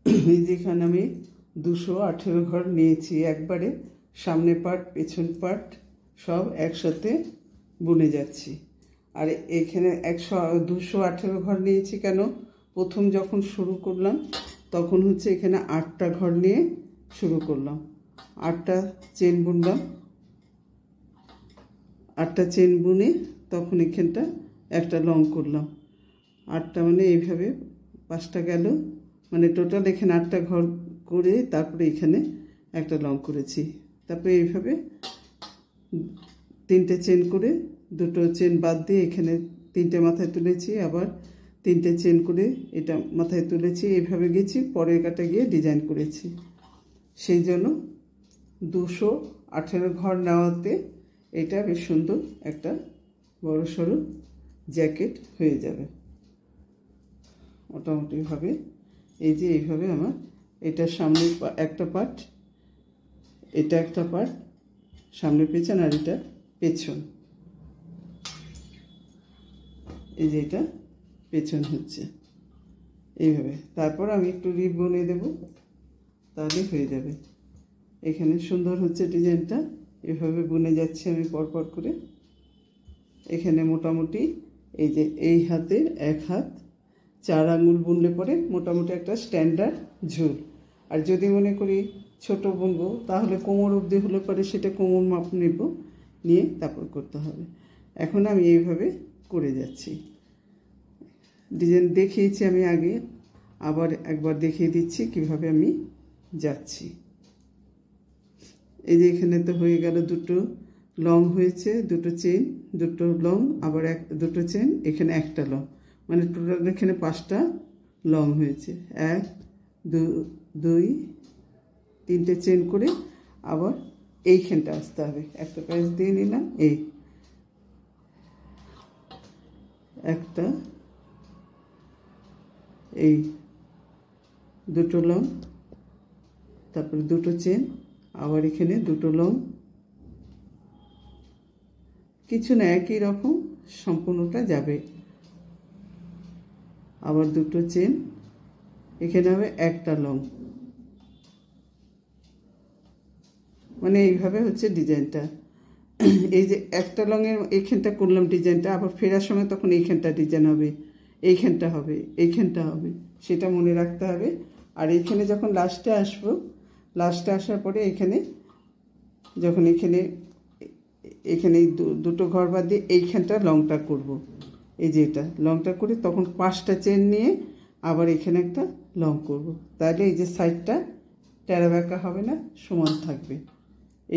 এই যেখানে আমি 218 ঘর নিয়েছি, একবারে সামনে পাট পেছন পাট সব একসাথে বুনে যাচ্ছি। আর এখানে 218 ঘর নিয়েছি কেন, প্রথম যখন শুরু করলাম তখন হচ্ছে এখানে 8টা ঘর নিয়ে শুরু করলাম। 8টা চেন বুনলাম, 8টা চেন বুনে তখন এখানটা একটা লং করলাম। 8টা মানে এইভাবে 5টা গেল, মানে টোটাল এখানে 8টা ঘর করে তারপরে এখানে একটা লং করেছি। তারপরে এইভাবে 3টে চেন করে 2টো চেন বাদ দিয়ে এখানে 3টে মাথায় তুলেছি, আবার 3টে চেন করে এটা মাথায় তুলেছি, এইভাবে গেছি, পরের কাটা গিয়ে ডিজাইন করেছি। সেই জন্য 218 ঘর নেওয়াতে এটা বেশ সুন্দর একটা বড় সড়ো জ্যাকেট হয়ে যাবে মোটামুটিভাবে। এই যে এইভাবে আমার এটা সামনে একটা পার্ট, এটা একটা পার্ট সামনে পেছন, আর এটা পেছন, এই যে এটা পেছন হচ্ছে এইভাবে। তারপর আমি একটু রিপ বুনে দেব, তাহলে হয়ে যাবে। এখানে সুন্দর হচ্ছে ডিজাইনটা, এভাবে বুনে যাচ্ছি আমি পরপর করে। এখানে মোটামুটি এই যে এই হাতের এক হাত 4 আঙুল বুনলে পরে মোটামুটি একটা স্ট্যান্ডার্ড ঝুল। আর যদি মনে করি ছোট বুনবো তাহলে কোমর অবধি হলে পরে সেটা কোমর মাপ নেব, নিয়ে তারপর করতে হবে। এখন আমি এইভাবে করে যাচ্ছি। ডিজাইন দেখিয়েছি আমি আগে, আবার একবার দেখিয়ে দিচ্ছি কিভাবে আমি যাচ্ছি। এই যে এখানে তো হয়ে গেল, 2টো লং হয়েছে, 2টো চেন, 2টো লং, আবার 2টো চেন, এখানে একটা লং, মানে টোটাল এখানে 5টা লং হয়েছে। 1 2 2 3টে চেন করে আবার এইখানটা আসতে হবে। একটা প্যাচ দিয়ে নিলাম, এই একটা, এই 2টো লং, তারপরে 2টো চেন, আবার এখানে 2টো লং, কিছু না একই রকম সম্পূর্ণটা যাবে। আবার 2টো চেন, এখানে হবে একটা লং, মানে এইভাবে হচ্ছে ডিজাইনটা। এই যে একটা লংয়ের এইখানটা করলাম ডিজাইনটা, আবার ফেরার সময় তখন এইখানটা ডিজাইন হবে, এইখানটা হবে, এইখানটা হবে, সেটা মনে রাখতে হবে। আর এইখানে যখন লাস্টে আসবো, লাস্টে আসার পরে এখানে যখন এখানে এখানে 2টো ঘর বাদ দিয়ে এইখানটা লংটা করব, এই যে এটা লংটা করে তখন 5টা চেন নিয়ে আবার এখানে একটা লং করব। তাহলে এই যে সাইডটা টেরা বেঁকা হবে না, সমান থাকবে।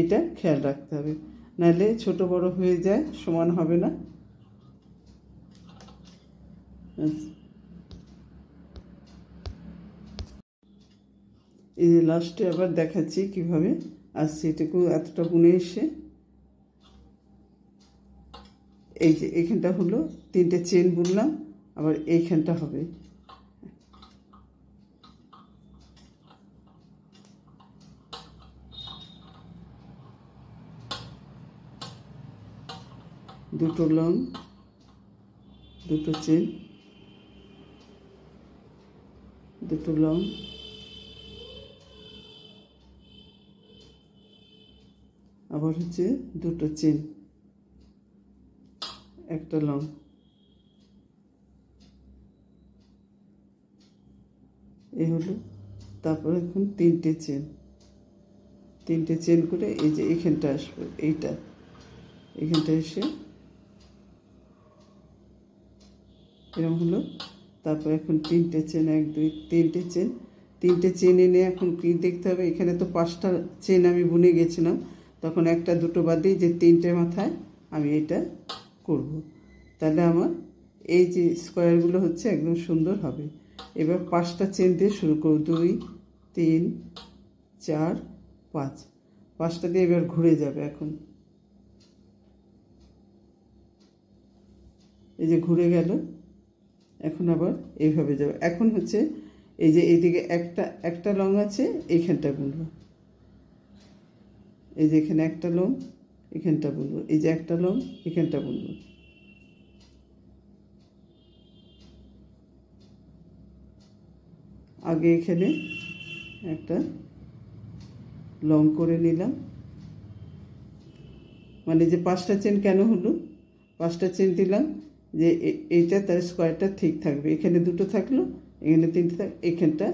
এটা খেয়াল রাখতে হবে, নাহলে ছোট বড় হয়ে যায়, সমান হবে না। এই যে লাস্টে আবার দেখাচ্ছি কিভাবে আসছে। এটাকে এতটা বুনে এসে এই যে এইখানটা হলো, 3টে চেন বুনলাম, আবার এইখানটা হবে, দুটো লং, 2টো চেন, 2টো লং, আবার হচ্ছে 2টো চেন, একটা লং, এই হলো। তারপর এখন 3টে চেন, 3টে চেন করে এই যে এইখানটা আসবে, এইটা এখানটা এসে এরকম হলো। তারপর এখন 3টে চেন, 1 2 3টে চেন, 3টে চেন এনে এখন কি দেখতে হবে, এখানে তো 5টা চেন আমি বুনে গেছিলাম, তখন একটা 2টো বাদ দিয়ে যে 3টে মাথায় আমি এটা করব, তাহলে আমার এই যে স্কোয়ারগুলো হচ্ছে একদম সুন্দর হবে। এবার 5টা চেন দিয়ে শুরু করব, 2 3 4 5, 5টা দিয়ে এবার ঘুরে যাবে। এখন এই যে ঘুরে গেল, এখন আবার এইভাবে যাবে। এখন হচ্ছে এই যে এইদিকে একটা লং আছে, এইখানটা বুনবো, এই যে এখানে একটা লং, এখানটা বুনবো, এই যে একটা লং, এখানটা বুনবো, আগে এখানে একটা লং করে নিলাম, মানে যে 5টা চেন কেন হলো, 5টা চেন দিলাম যে এইটা তার স্কোয়ারটা ঠিক থাকবে, এখানে 2টো থাকলো, এখানে 3টে থাক, এখানটা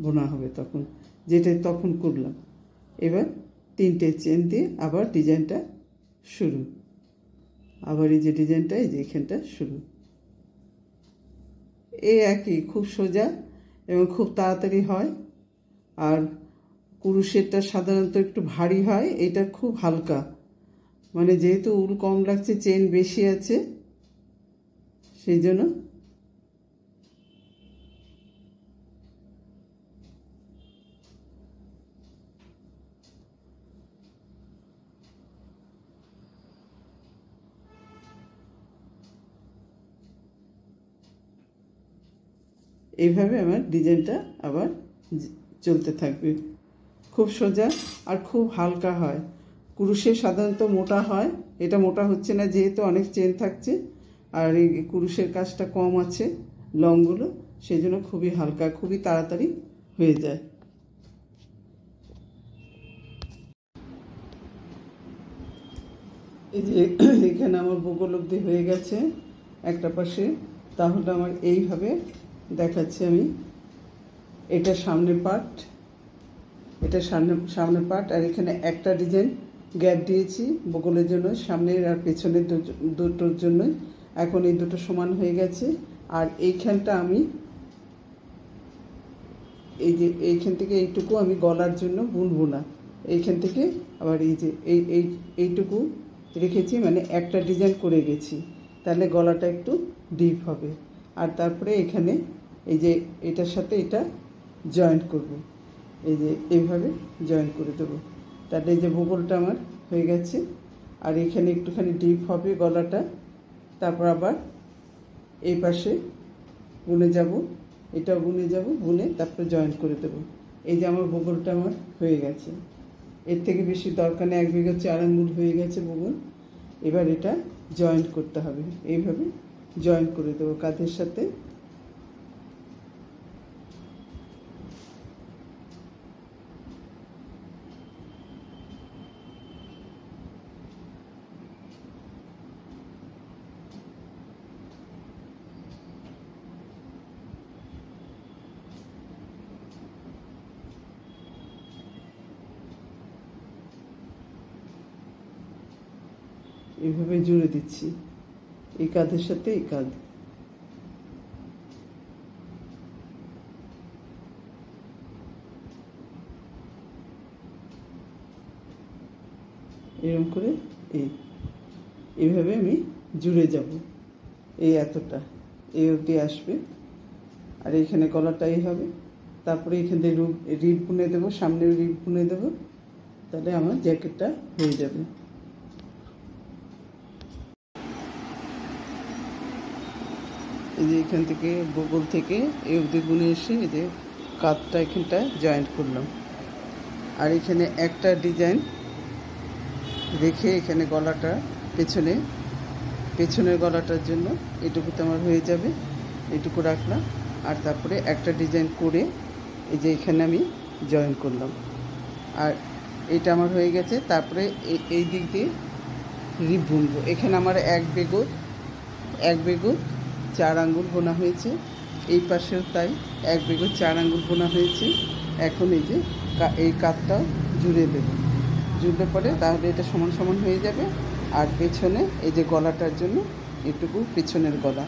বোনা হবে তখন, যেটা তখন করলাম। এবার 3টে চেন দিয়ে আবার ডিজাইনটা শুরু, আবার এই যে ডিজাইনটা, এই যে এখানটা শুরু। এই একই, খুব সোজা এবং খুব তাড়াতাড়ি হয়। আর কুরুশেরটা সাধারণত একটু ভারী হয়, এটা খুব হালকা, মানে যেহেতু উল কম লাগছে, চেন বেশি আছে, সেই জন্য এইভাবে আমার ডিজাইনটা আবার চলতে থাকবে। খুব সোজা আর খুব হালকা হয়। কুরুশের সাধারণত মোটা হয়, এটা মোটা হচ্ছে না যেহেতু অনেক চেন থাকছে, আর এই কুরুশের কাজটা কম আছে লংগুলো, সেই জন্য খুবই হালকা, খুবই তাড়াতাড়ি হয়ে যায়। এই যে এখানে আমার বগল অবধি হয়ে গেছে একটা পাশে, তাহলে আমার এইভাবে দেখাচ্ছি আমি। এটা সামনের পার্ট, এটা সামনের পার্ট, আর এখানে একটা ডিজাইন গ্যাপ দিয়েছি বগলের জন্য, সামনের আর পেছনের দুটোর জন্যই। এখন এই দুটো সমান হয়ে গেছে। আর এইখানটা আমি এই যে এইখান থেকে এইটুকু আমি গলার জন্য বুনবো না, এইখান থেকে আবার এই যে এইটুকু রেখেছি, মানে একটা ডিজাইন করে গেছি, তাহলে গলাটা একটু ডিপ হবে। আর তারপরে এখানে এই যে এটার সাথে এটা জয়েন্ট করব, এই যে এইভাবে জয়েন্ট করে দেবো, তাহলে এই যে বগলটা আমার হয়ে গেছে। আর এখানে একটুখানি ডিপ হবে গলাটা, তারপর আবার এই পাশে বুনে যাব, এটাও বুনে যাব, বুনে তারপরে জয়েন্ট করে দেবো। এই যে আমার বগলটা আমার হয়ে গেছে, এর থেকে বেশি দরকার নেই, 1 বিঘা 4 আঙ্গুল হয়ে গেছে বগল। এবার এটা জয়েন্ট করতে হবে, এইভাবে জয়েন্ট করে দেবো কাঁধের সাথে। এইভাবে জুড়ে দিচ্ছি এই কাঁধের সাথে এই কাঁধ। এরকম করে এইভাবে আমি জুড়ে যাব, এই এতটা এই অবধি আসবে। আর এইখানে গলাটাই হবে, তারপরে এখান থেকে রিপ বুনে দেবো, সামনে রিপ বুনে দেবো, তাহলে আমার জ্যাকেটটা হয়ে যাবে। এই যে এখান থেকে বগল থেকে এই অবধি বুনে এসে এই যে কাঁধটা এখানটা জয়েন্ট করলাম। আর এখানে একটা ডিজাইন রেখে এখানে গলাটা পেছনের গলাটার জন্য এটুকুতে আমার হয়ে যাবে, এটুকু রাখলাম। আর তারপরে একটা ডিজাইন করে এই যে এখানে আমি জয়েন করলাম, আর এটা আমার হয়ে গেছে। তারপরে এই দিক দিয়ে রিপ বুনবো। এখানে আমার 1 বেগো 4 আঙ্গুল বোনা হয়েছে, এই পাশেও তাই 1 বেগো 4 আঙ্গুল বোনা হয়েছে। এখন এই যে এই কাঁধটাও জুড়ে দেবো, জুড়লে পরে তাহলে এটা সমান সমান হয়ে যাবে। আর পেছনে এই যে গলাটার জন্য এটুকু পেছনের গলা,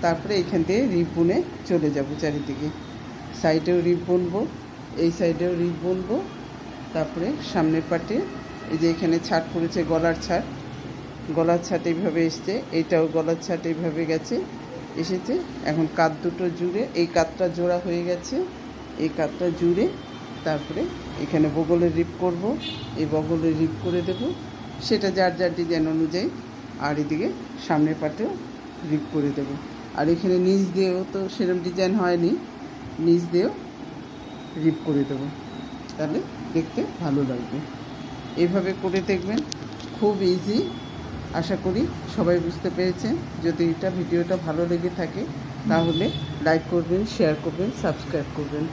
তারপরে এখান থেকে রিপ বুনে চলে যাব চারিদিকে। সাইডেও রিপ বুনবো, এই সাইডেও রিপ বুনবো, তারপরে সামনের পাটে এই যে এখানে ছাট পড়েছে, গলার ছাট এইভাবে এসছে, এইটাও গলার ছাট এইভাবে এসেছে। এখন কাঁধ দুটো জুড়ে, এই কাঁধটা জোড়া হয়ে গেছে, এই কাঁধটা জুড়ে তারপরে এখানে বগলের রিপ করব, এই বগলের রিপ করে দেব, সেটা যার যার ডিজাইন অনুযায়ী। আর এদিকে সামনের পাটেও রিপ করে দেব। আর এখানে নিচ দিয়েও তো সেরকম ডিজাইন হয়নি, নিচ দিয়েও রিপ করে দেব, তাহলে দেখতে ভালো লাগবে। এইভাবে করে দেখবেন, খুব ইজি। আশা করি সবাই বুঝতে পেরেছেন। যদি ভিডিওটা ভালো লেগে থাকে তাহলে লাইক করবেন, শেয়ার করবেন, সাবস্ক্রাইব করবেন।